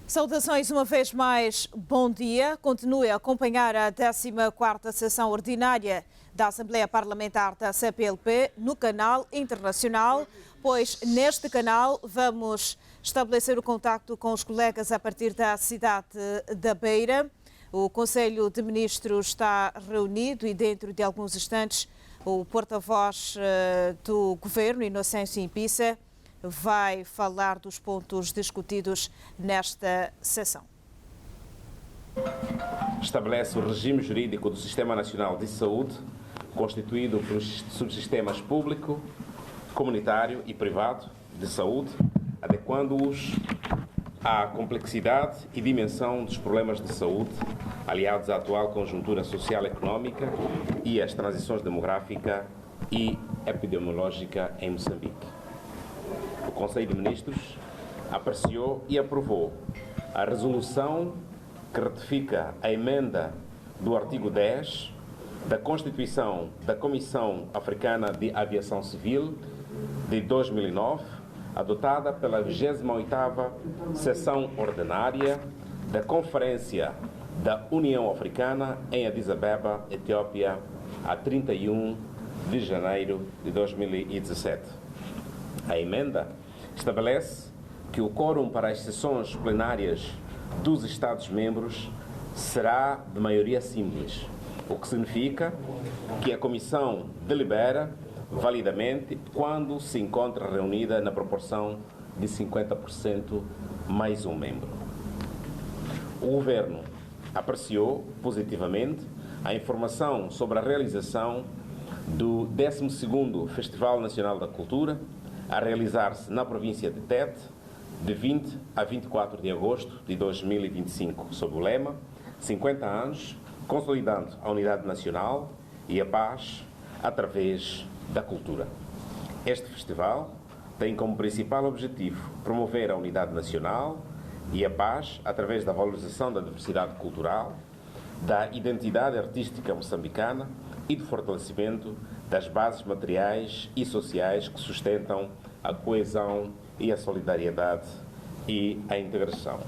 Saudações uma vez mais, bom dia. Continue a acompanhar a 14ª sessão ordinária da Assembleia Parlamentar da CPLP no canal internacional, pois neste canal vamos estabelecer o contacto com os colegas a partir da cidade da Beira. O Conselho de Ministros está reunido e dentro de alguns instantes o porta-voz do Governo, Inocêncio Impissa, vai falar dos pontos discutidos nesta sessão. Estabelece o regime jurídico do Sistema Nacional de Saúde, constituído por subsistemas público, comunitário e privado de saúde, adequando-os à complexidade e dimensão dos problemas de saúde, aliados à atual conjuntura social e económica e às transições demográfica e epidemiológica em Moçambique. O Conselho de Ministros apreciou e aprovou a resolução que ratifica a emenda do artigo 10 da Constituição da Comissão Africana de Aviação Civil de 2009, adotada pela 28ª Sessão Ordinária da Conferência da União Africana em Addis Abeba, Etiópia, a 31 de janeiro de 2017. A emenda estabelece que o quórum para as sessões plenárias dos Estados-membros será de maioria simples, o que significa que a Comissão delibera validamente quando se encontra reunida na proporção de 50% mais um membro. O Governo apreciou positivamente a informação sobre a realização do 12º Festival Nacional da Cultura, a realizar-se na província de Tete, de 20 a 24 de agosto de 2025, sob o lema 50 anos, consolidando a unidade nacional e a paz através da cultura. Este festival tem como principal objetivo promover a unidade nacional e a paz através da valorização da diversidade cultural, da identidade artística moçambicana e do fortalecimento das bases materiais e sociais que sustentam a coesão e a solidariedade e a integração.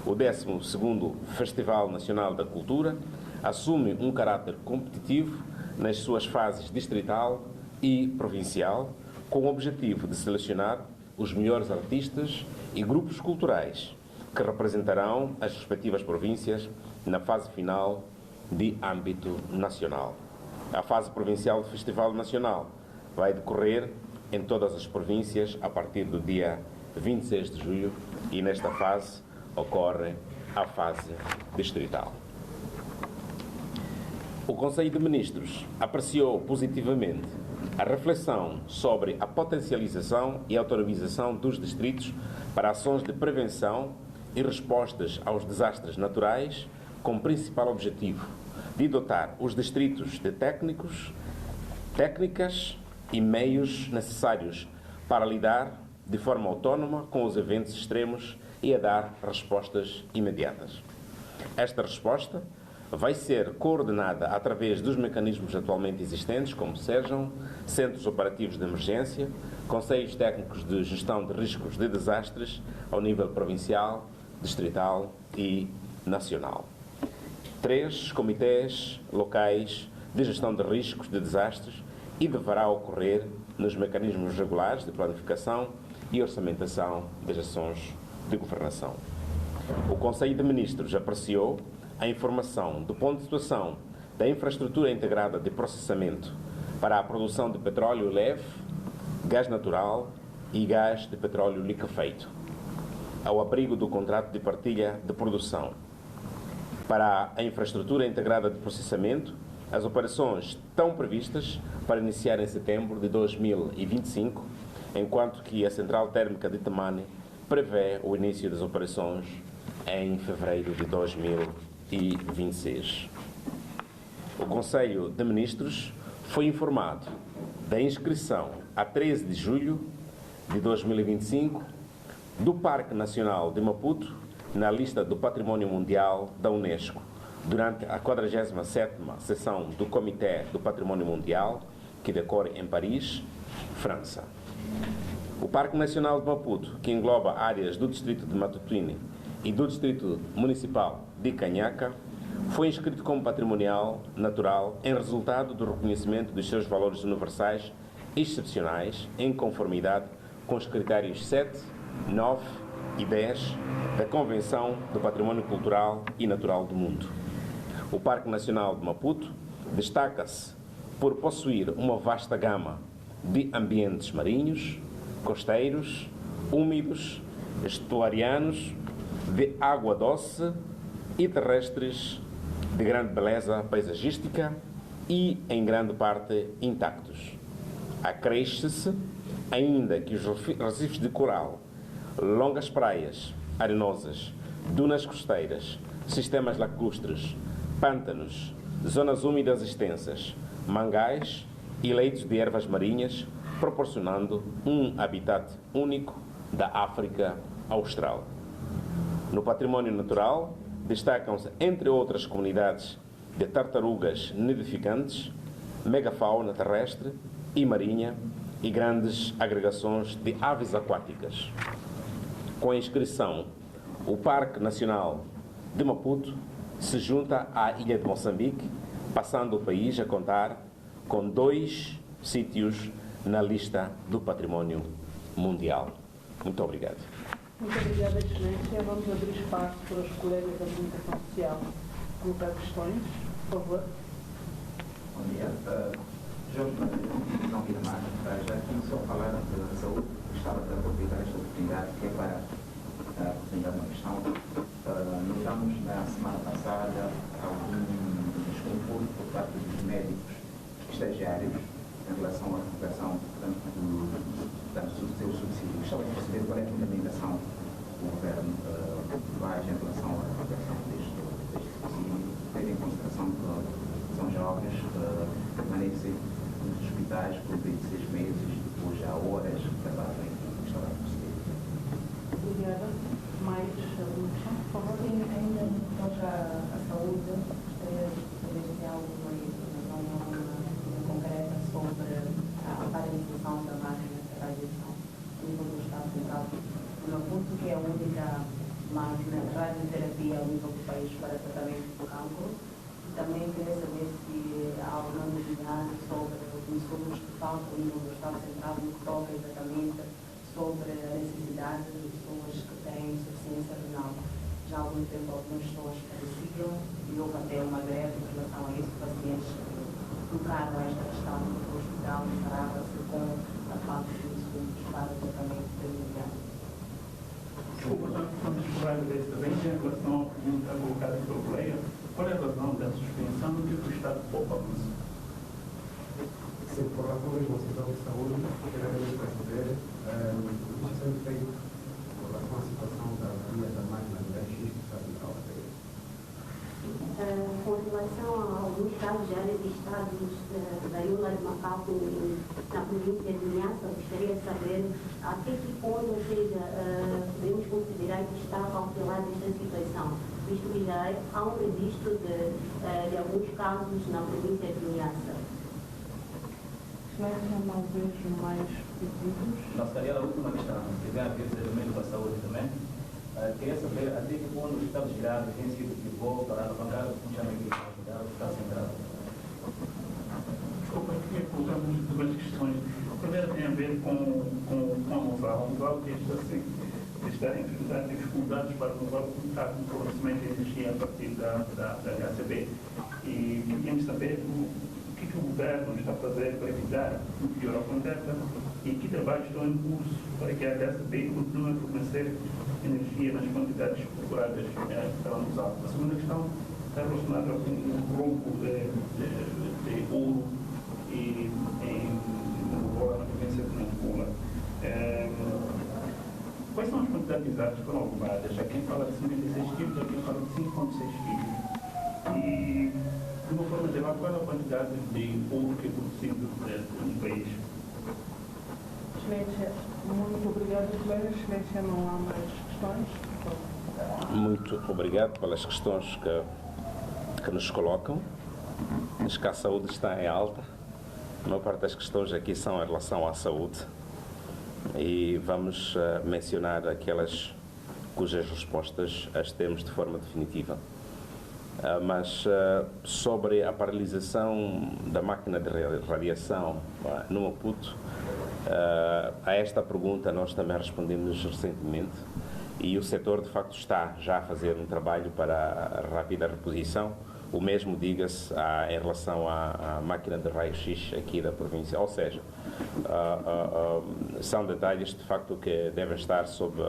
O 12º Festival Nacional da Cultura assume um caráter competitivo nas suas fases distrital e provincial, com o objetivo de selecionar os melhores artistas e grupos culturais que representarão as respectivas províncias na fase final de âmbito nacional. A fase provincial do Festival Nacional vai decorrer em todas as províncias a partir do dia 26 de julho e nesta fase ocorre a fase distrital. O Conselho de Ministros apreciou positivamente a reflexão sobre a potencialização e autonomização dos distritos para ações de prevenção e respostas aos desastres naturais, com principal objetivo de dotar os distritos de técnicos, técnicas e meios necessários para lidar de forma autónoma com os eventos extremos e a dar respostas imediatas. Esta resposta vai ser coordenada através dos mecanismos atualmente existentes, como sejam centros operativos de emergência, conselhos técnicos de gestão de riscos de desastres ao nível provincial, distrital e nacional. 3 comitês locais de gestão de riscos de desastres e deverá ocorrer nos mecanismos regulares de planificação e orçamentação das ações de governação. O Conselho de Ministros apreciou a informação do ponto de situação da infraestrutura integrada de processamento para a produção de petróleo leve, gás natural e gás de petróleo liquefeito, ao abrigo do contrato de partilha de produção. Para a infraestrutura integrada de processamento, as operações estão previstas para iniciar em setembro de 2025, enquanto que a central térmica de Temane prevê o início das operações em fevereiro de 2026. O Conselho de Ministros foi informado da inscrição a 13 de julho de 2025 do Parque Nacional de Maputo na lista do Património Mundial da Unesco, durante a 47ª sessão do Comitê do Património Mundial, que decorre em Paris, França. O Parque Nacional de Maputo, que engloba áreas do distrito de Matutuine e do Distrito Municipal de Canhaca, foi inscrito como patrimonial natural em resultado do reconhecimento dos seus valores universais excepcionais em conformidade com os critérios 7, 9 e 10 da Convenção do Património Cultural e Natural do Mundo. O Parque Nacional de Maputo destaca-se por possuir uma vasta gama de ambientes marinhos, costeiros, úmidos, estuarianos, de água doce e terrestres de grande beleza paisagística e, em grande parte, intactos. Acresce-se ainda que os recifes de coral, longas praias arenosas, dunas costeiras, sistemas lacustres, pântanos, zonas úmidas extensas, mangais e leitos de ervas marinhas, proporcionando um habitat único da África Austral. No património natural, destacam-se, entre outras comunidades de tartarugas nidificantes, megafauna terrestre e marinha e grandes agregações de aves aquáticas. Com a inscrição, o Parque Nacional de Maputo se junta à Ilha de Moçambique, passando o país a contar com 2 sítios na lista do património mundial. Muito obrigado. Muito obrigada, Excelência. Vamos abrir espaço para os colegas da comunicação social colocar questões, por favor. Bom dia. Jorge Matheus, não quero mais. Já começou a falar da saúde, gostava de aproveitar esta oportunidade que é para apresentar uma questão. Notamos na semana passada algum desconforto por parte dos médicos estagiários em relação à recuperação do seu subsídio. Gostava de perceber qual é a fundamentação do governo faz em relação à recuperação deste subsídio, tendo em consideração que são jovens que permanecem nos hospitais por 26 meses, depois há horas de trabalho. Gostava de perceber. Obrigada. Mais alguma questão, por favor? Ainda toca a saúde, gostaria de ter alguma informação concreta sobre a paralisação da máquina de radiação no nível do Estado Central do Maputo, que é a única máquina de radioterapia ao nível do país para tratamento do cancro. Também queria saber se há alguma novidade sobre os insumos que faltam ao nível do Estado Central, no que toca exatamente sobre a necessidade de pessoas que têm insuficiência renal. Já há algum tempo algumas pessoas pareciam e houve até uma greve em relação a isso, pacientes colocaram esta questão do hospital e parava-se com a falta de insumos para o tratamento imediato. Desculpa, vamos explorar desta vez em relação à pergunta colocada pelo colega. Qual é a razão da suspensão do que o Estado poupa isso? Sim, por razão da Conselho de Saúde, queremos perceber o que está sendo feito com relação à situação da via da máquina de raio-x que está em causa. Com relação a alguns casos já registrados da Iula de Macaco na província de Niassa, gostaria de saber até que ponto, ou seja, podemos considerar que está cautelada esta situação, visto que já há um registro de alguns casos na província de Niassa. Excelência, não vejo mais pedidos. Não seria a última questão, que tem a ver com a saúde também. Queria saber até que ponto os estados gerados têm sido pivô para alavancar o funcionamento do Estado Central. Desculpa, eu queria colocar duas questões. A primeira tem a ver com a Moval. A Moval está a enfrentar dificuldades para renovar o fornecimento de energia a partir da HCB. E queríamos saber o que o governo está a fazer para evitar o pior aconteça e que trabalhos estão em curso para que a HCB continue a fornecer energia nas quantidades procuradas pela Moval. A segunda questão está relacionada com o roubo de ouro e ouro na província de Nampula. Quais são as quantidades exatas que foram roubadas? Há quem fala de 56 quilos, há quem fala de 5,6 quilos. E, de uma forma geral, qual é a quantidade de ouro que é produzido no país? Excelência, muito obrigada, colega. Excelência, não há mais questões. Muito obrigado pelas questões que nos colocam. Acho que a saúde está em alta. A maior parte das questões aqui são em relação à saúde. E vamos mencionar aquelas cujas respostas as temos de forma definitiva. Mas sobre a paralisação da máquina de radiação no Maputo, a esta pergunta nós também respondemos recentemente e o setor de facto está já a fazer um trabalho para a rápida reposição. O mesmo diga-se em relação à máquina de raio-x aqui da província, ou seja, são detalhes de facto que devem estar sob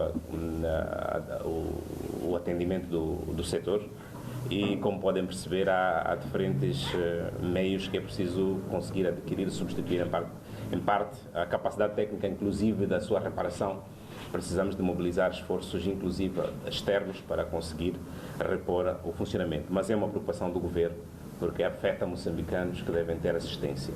o atendimento do setor e, como podem perceber, há diferentes meios que é preciso conseguir adquirir e substituir em parte a capacidade técnica inclusive da sua reparação. Precisamos de mobilizar esforços, inclusive externos, para conseguir repor o funcionamento. Mas é uma preocupação do governo, porque afeta moçambicanos que devem ter assistência.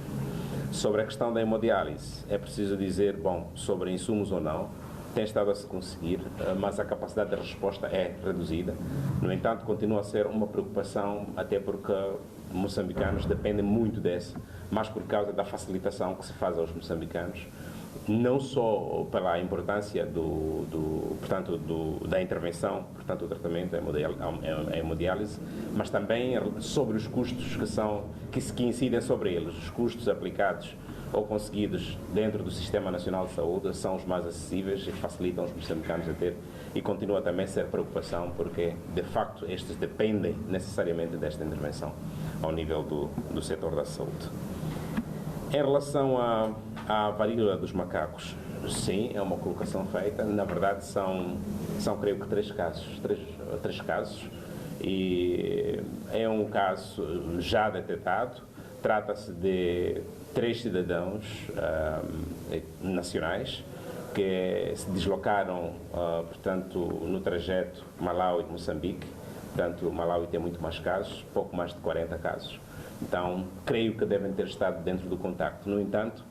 Sobre a questão da hemodiálise, é preciso dizer, bom, sobre insumos ou não, tem estado a se conseguir, mas a capacidade de resposta é reduzida. No entanto, continua a ser uma preocupação, até porque moçambicanos dependem muito desse, mas por causa da facilitação que se faz aos moçambicanos, não só pela importância da intervenção, portanto, o tratamento, a hemodiálise, mas também sobre os custos que incidem sobre eles. Os custos aplicados ou conseguidos dentro do Sistema Nacional de Saúde são os mais acessíveis e facilitam os moçambicanos a ter, e continua também a ser preocupação, porque, de facto, estes dependem necessariamente desta intervenção ao nível do setor da saúde. Em relação à varíola dos macacos, sim, é uma colocação feita. Na verdade, são creio que três casos, e é um caso já detectado. Trata-se de 3 cidadãos nacionais que se deslocaram, portanto, no trajeto Malawi-Moçambique. Portanto, Malawi tem muito mais casos, pouco mais de 40 casos. Então, creio que devem ter estado dentro do contacto. No entanto,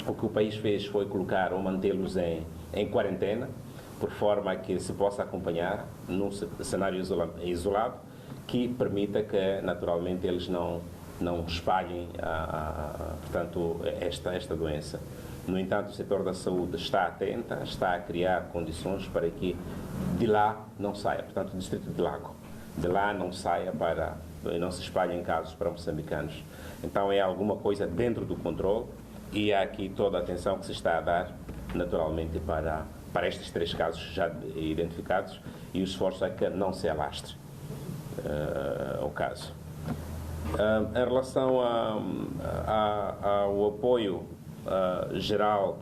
o que o país fez foi colocar ou mantê-los em quarentena, por forma a que se possa acompanhar num cenário isolado, que permita que, naturalmente, eles não espalhem, portanto, esta doença. No entanto, o setor da saúde está atento, está a criar condições para que de lá não saia, portanto, o distrito de Lago, de lá não saia e não se espalhem casos para moçambicanos. Então é alguma coisa dentro do controle e há aqui toda a atenção que se está a dar, naturalmente, para estes 3 casos já identificados, e o esforço é que não se alastre o caso. Em relação ao apoio geral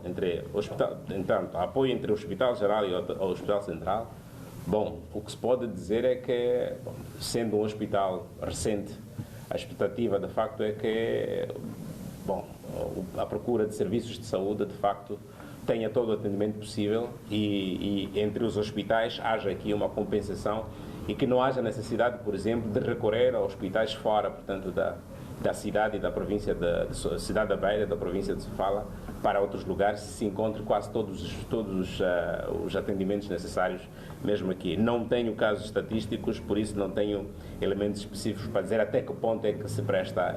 apoio entre o Hospital Geral e o Hospital Central, bom, o que se pode dizer é que, sendo um hospital recente, a expectativa de facto é que, bom, a procura de serviços de saúde de facto tenha todo o atendimento possível e entre os hospitais haja aqui uma compensação e que não haja necessidade, por exemplo, de recorrer a hospitais fora, portanto, da cidade e da província de Cidade da Beira, da província de Sofala, para outros lugares, se encontre quase todos os atendimentos necessários, mesmo aqui. Não tenho casos estatísticos, por isso não tenho elementos específicos para dizer até que ponto é que se presta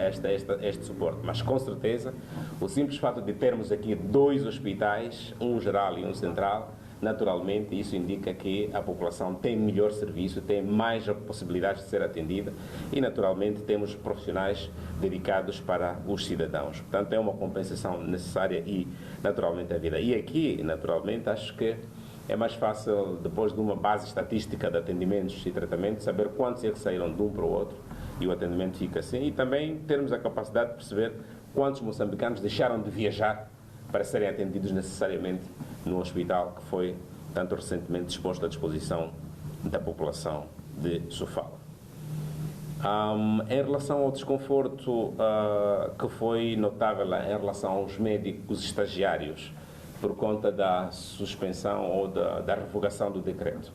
este suporte, mas com certeza o simples fato de termos aqui 2 hospitais, um geral e um central, naturalmente isso indica que a população tem melhor serviço, tem mais possibilidades de ser atendida e naturalmente temos profissionais dedicados para os cidadãos. Portanto, é uma compensação necessária e naturalmente a vida. E aqui, naturalmente, acho que é mais fácil, depois de uma base estatística de atendimentos e tratamentos, saber quantos é que saíram de um para o outro e o atendimento fica assim, e também termos a capacidade de perceber quantos moçambicanos deixaram de viajar para serem atendidos necessariamente no hospital que foi, tanto recentemente, disposto à disposição da população de Sofala. Em relação ao desconforto que foi notável em relação aos médicos estagiários por conta da suspensão ou da revogação do decreto,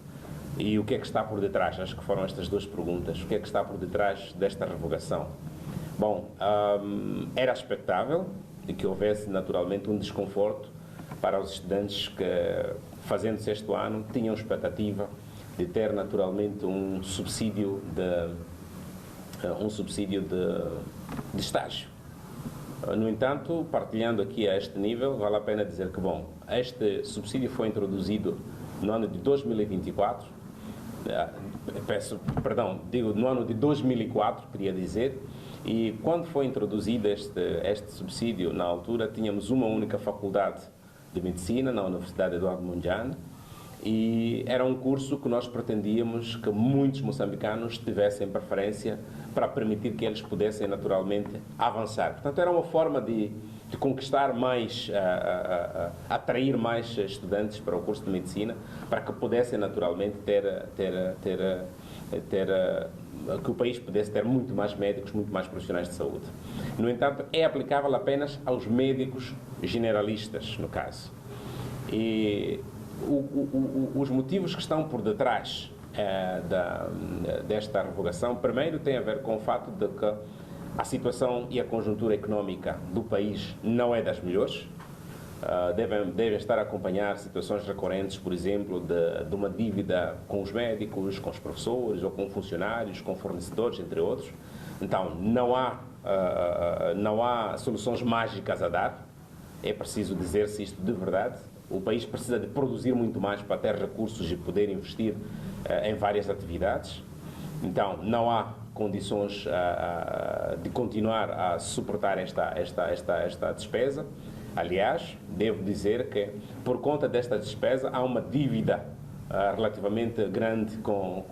e o que é que está por detrás? Acho que foram estas 2 perguntas. O que é que está por detrás desta revogação? Bom, era expectável que houvesse naturalmente um desconforto para os estudantes que, fazendo 6º ano, tinham expectativa de ter naturalmente um subsídio de estágio. No entanto, partilhando aqui a este nível, vale a pena dizer que, bom, este subsídio foi introduzido no ano de 2024, no ano de 2004, queria dizer, e quando foi introduzido este subsídio, na altura, tínhamos uma única faculdade de medicina na Universidade Eduardo Mondlane, e era um curso que nós pretendíamos que muitos moçambicanos tivessem preferência para permitir que eles pudessem naturalmente avançar. Portanto, era uma forma de conquistar mais, atrair mais estudantes para o curso de medicina, para que pudessem naturalmente que o país pudesse ter muito mais médicos, muito mais profissionais de saúde. No entanto, é aplicável apenas aos médicos generalistas, no caso. E os motivos que estão por detrás desta revogação, primeiro, tem a ver com o fato de que a situação e a conjuntura económica do país não é das melhores. Devem estar a acompanhar situações recorrentes, por exemplo, de uma dívida com os médicos, com os professores, ou com funcionários, com fornecedores, entre outros. Então, não há soluções mágicas a dar. É preciso dizer-se isto de verdade. O país precisa de produzir muito mais para ter recursos e poder investir em várias atividades. Então, não há condições de continuar a suportar esta despesa. Aliás, devo dizer que, por conta desta despesa, há uma dívida relativamente grande com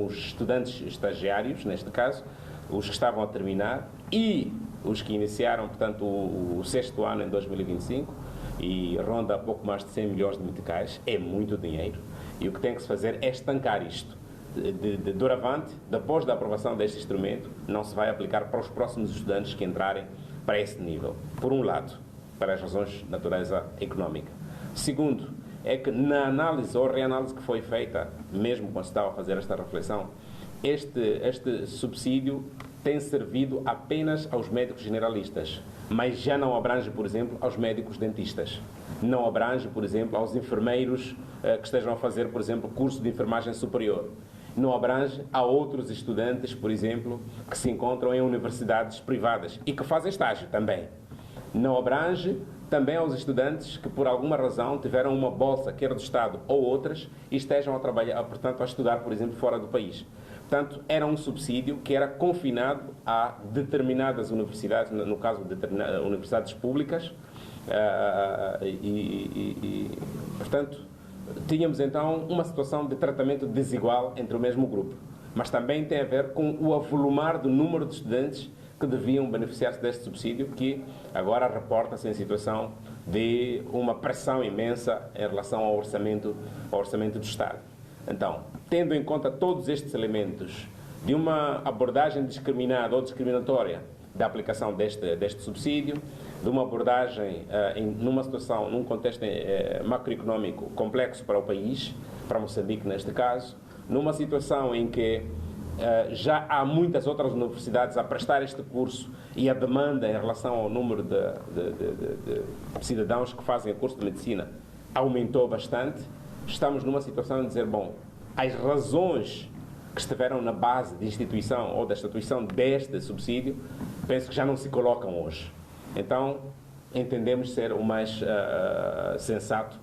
os estudantes estagiários, neste caso, os que estavam a terminar e os que iniciaram, portanto, o 6º ano em 2025, e ronda pouco mais de 100 milhões de meticais. É muito dinheiro. E o que tem que se fazer é estancar isto. De doravante, depois da aprovação deste instrumento, não se vai aplicar para os próximos estudantes que entrarem para esse nível. Por um lado, para as razões de natureza económica. Segundo, é que na análise ou reanálise que foi feita, mesmo quando se estava a fazer esta reflexão, este subsídio tem servido apenas aos médicos generalistas, mas já não abrange, por exemplo, aos médicos dentistas. Não abrange, por exemplo, aos enfermeiros que estejam a fazer, por exemplo, curso de enfermagem superior. Não abrange a outros estudantes, por exemplo, que se encontram em universidades privadas e que fazem estágio também. Não abrange também aos estudantes que, por alguma razão, tiveram uma bolsa, quer do Estado ou outras, e estejam a trabalhar, portanto, a estudar, por exemplo, fora do país. Portanto, era um subsídio que era confinado a determinadas universidades, no caso de determinadas universidades públicas, portanto, tínhamos então uma situação de tratamento desigual entre o mesmo grupo. Mas também tem a ver com o avolumar do número de estudantes que deviam beneficiar-se deste subsídio, que agora reporta-se em situação de uma pressão imensa em relação ao orçamento do Estado. Então, tendo em conta todos estes elementos de uma abordagem discriminada ou discriminatória da aplicação deste subsídio, de uma abordagem numa situação, num contexto macroeconómico complexo para o país, para Moçambique neste caso, numa situação em que já há muitas outras universidades a prestar este curso e a demanda em relação ao número de cidadãos que fazem o curso de medicina aumentou bastante, estamos numa situação de dizer, bom, as razões que estiveram na base da instituição ou da instituição deste subsídio, penso que já não se colocam hoje. Então, entendemos ser o mais sensato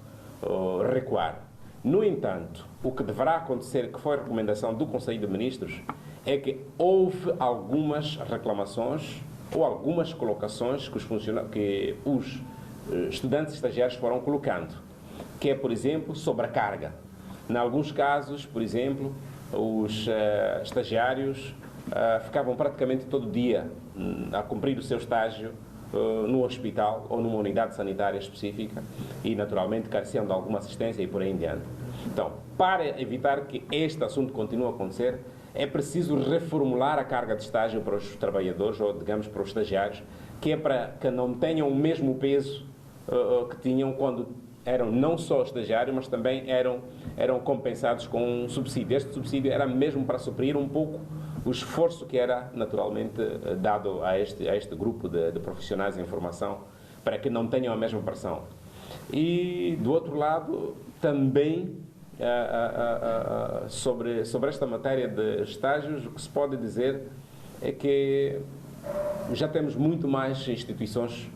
recuar. No entanto, o que deverá acontecer, que foi a recomendação do Conselho de Ministros, é que houve algumas reclamações ou algumas colocações que os estudantes estagiários foram colocando, que é, por exemplo, sobrecarga. Em alguns casos, por exemplo, os estagiários ficavam praticamente todo dia a cumprir o seu estágio no hospital ou numa unidade sanitária específica e, naturalmente, careciam de alguma assistência e por aí em diante. Então, para evitar que este assunto continue a acontecer, é preciso reformular a carga de estágio para os trabalhadores, ou, digamos, para os estagiários, que é para que não tenham o mesmo peso que tinham quando eram não só estagiários, mas também eram compensados com um subsídio. Este subsídio era mesmo para suprir um pouco o esforço que era naturalmente dado a este grupo de profissionais em formação, para que não tenham a mesma pressão. E, do outro lado, também sobre esta matéria de estágios, o que se pode dizer é que já temos muito mais instituições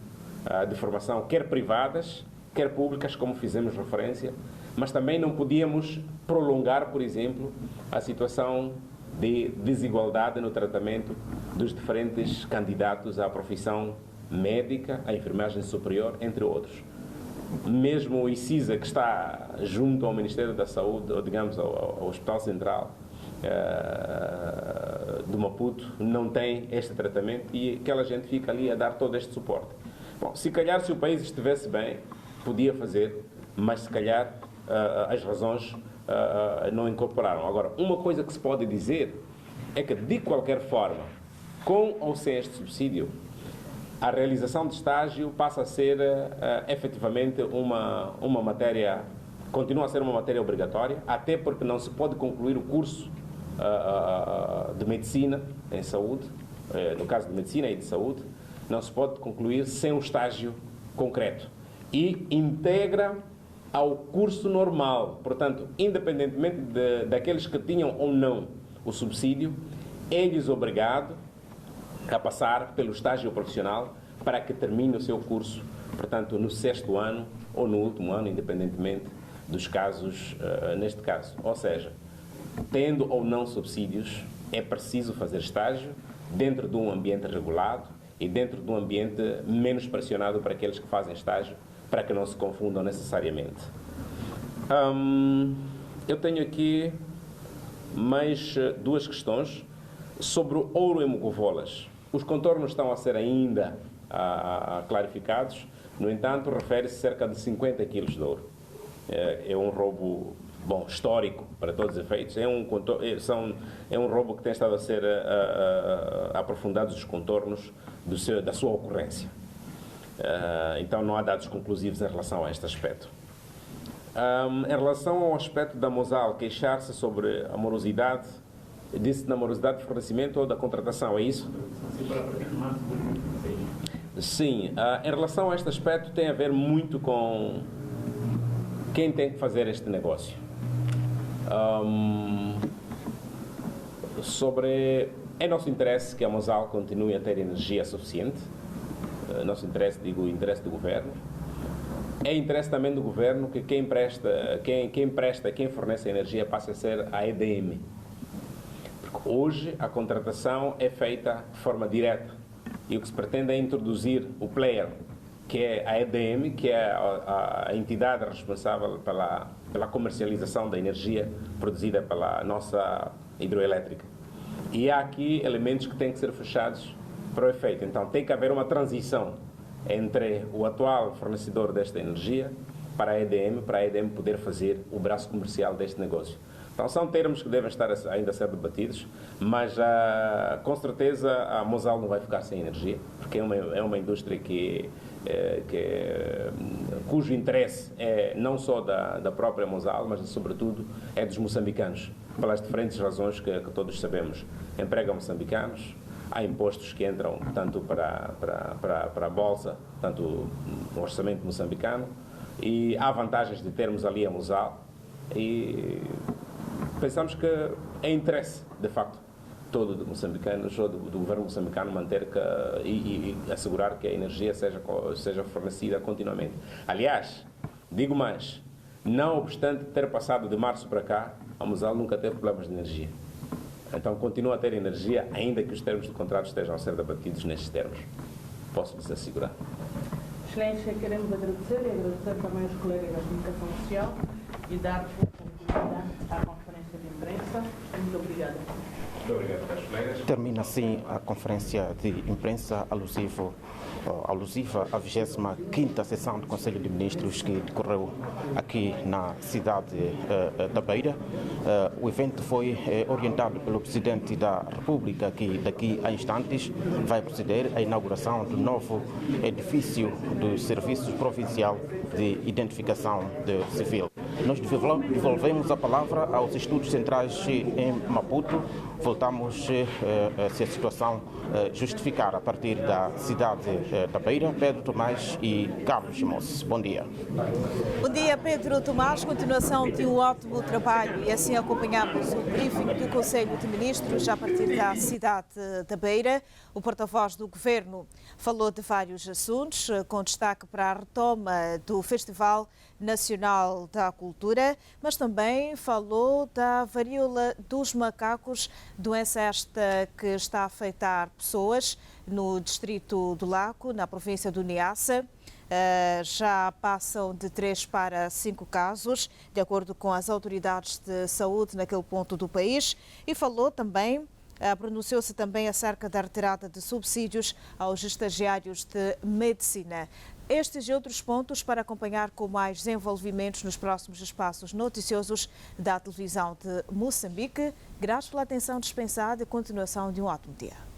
de formação, quer privadas, quer públicas, como fizemos referência, mas também não podíamos prolongar, por exemplo, a situação de desigualdade no tratamento dos diferentes candidatos à profissão médica, à enfermagem superior, entre outros. Mesmo o ICISA, que está junto ao Ministério da Saúde, ou digamos ao Hospital Central do Maputo, não tem este tratamento e aquela gente fica ali a dar todo este suporte. Bom, se calhar se o país estivesse bem, podia fazer, mas se calhar as razões não incorporaram. Agora, uma coisa que se pode dizer é que, de qualquer forma, com ou sem este subsídio, a realização de estágio passa a ser efetivamente uma matéria, continua a ser uma matéria obrigatória, até porque não se pode concluir o curso de medicina em saúde, no caso de medicina e de saúde, não se pode concluir sem um estágio concreto. E integra ao curso normal. Portanto, independentemente daqueles que tinham ou não o subsídio, é-lhes obrigado a passar pelo estágio profissional para que termine o seu curso, portanto, no 6º ano ou no último ano, independentemente dos casos, neste caso. Ou seja, tendo ou não subsídios, é preciso fazer estágio dentro de um ambiente regulado e dentro de um ambiente menos pressionado para aqueles que fazem estágio, para que não se confundam necessariamente. Eu tenho aqui mais duas questões sobre o ouro em Mogovolas. Os contornos estão a ser ainda clarificados, no entanto, refere-se a cerca de 50 quilos de ouro. É um roubo, bom, histórico para todos os efeitos. É um roubo que tem estado a ser aprofundados os contornos da sua ocorrência. Então não há dados conclusivos em relação a este aspecto. Em relação ao aspecto da Mosal, queixar-se sobre a morosidade, disse na morosidade de fornecimento ou da contratação, é isso? Sim, em relação a este aspecto tem a ver muito com quem tem que fazer este negócio. É nosso interesse que a Mosal continue a ter energia suficiente. Nosso interesse, digo, o interesse do governo. É interesse também do governo que quem fornece a energia passe a ser a EDM. Porque hoje a contratação é feita de forma direta e o que se pretende é introduzir o player, que é a EDM, que é a entidade responsável pela comercialização da energia produzida pela nossa hidroelétrica. E há aqui elementos que têm que ser fechados para o efeito. Então tem que haver uma transição entre o atual fornecedor desta energia para a EDM poder fazer o braço comercial deste negócio. Então são termos que devem estar ainda a ser debatidos, mas com certeza a Mosal não vai ficar sem energia, porque é uma indústria cujo interesse é não só da própria Mosal, mas sobretudo é dos moçambicanos, pelas diferentes razões que todos sabemos. Emprega moçambicanos, há impostos que entram tanto para a Bolsa, tanto no orçamento moçambicano, e há vantagens de termos ali a Mosal, e pensamos que é interesse, de facto, todo de moçambicanos, ou do governo moçambicano manter e assegurar que a energia seja fornecida continuamente. Aliás, digo mais, não obstante ter passado de março para cá, a Mosal nunca teve problemas de energia. Então continua a ter energia, ainda que os termos do contrato estejam a ser debatidos nestes termos. Posso-lhes assegurar. Excelência, queremos agradecer e agradecer também aos colegas da Comunicação Social e dar continuidade à conferência de imprensa. Muito obrigada. Muito obrigado, caros colegas. Termina assim a conferência de imprensa alusiva à 25ª sessão do Conselho de Ministros que decorreu aqui na cidade da Beira. O evento foi orientado pelo Presidente da República, que daqui a instantes vai proceder à inauguração do novo edifício do Serviço Provincial de Identificação Civil. Nós devolvemos a palavra aos estudos centrais em Maputo. Voltamos, se a situação justificar, a partir da cidade da Beira. Pedro Tomás e Carlos Mosse. Bom dia. Bom dia, Pedro Tomás. Continuação de um ótimo trabalho e assim acompanhamos o briefing do Conselho de Ministros a partir da cidade da Beira. O porta-voz do Governo falou de vários assuntos, com destaque para a retoma do Festival Nacional da Cultura, mas também falou da varíola dos macacos, doença esta que está a afetar pessoas no distrito do Laco, na província do Niassa. Já passam de 3 para 5 casos, de acordo com as autoridades de saúde naquele ponto do país, e falou também, pronunciou-se também acerca da retirada de subsídios aos estagiários de medicina. Estes e outros pontos para acompanhar com mais desenvolvimentos nos próximos espaços noticiosos da televisão de Moçambique. Graças pela atenção dispensada e continuação de um ótimo dia.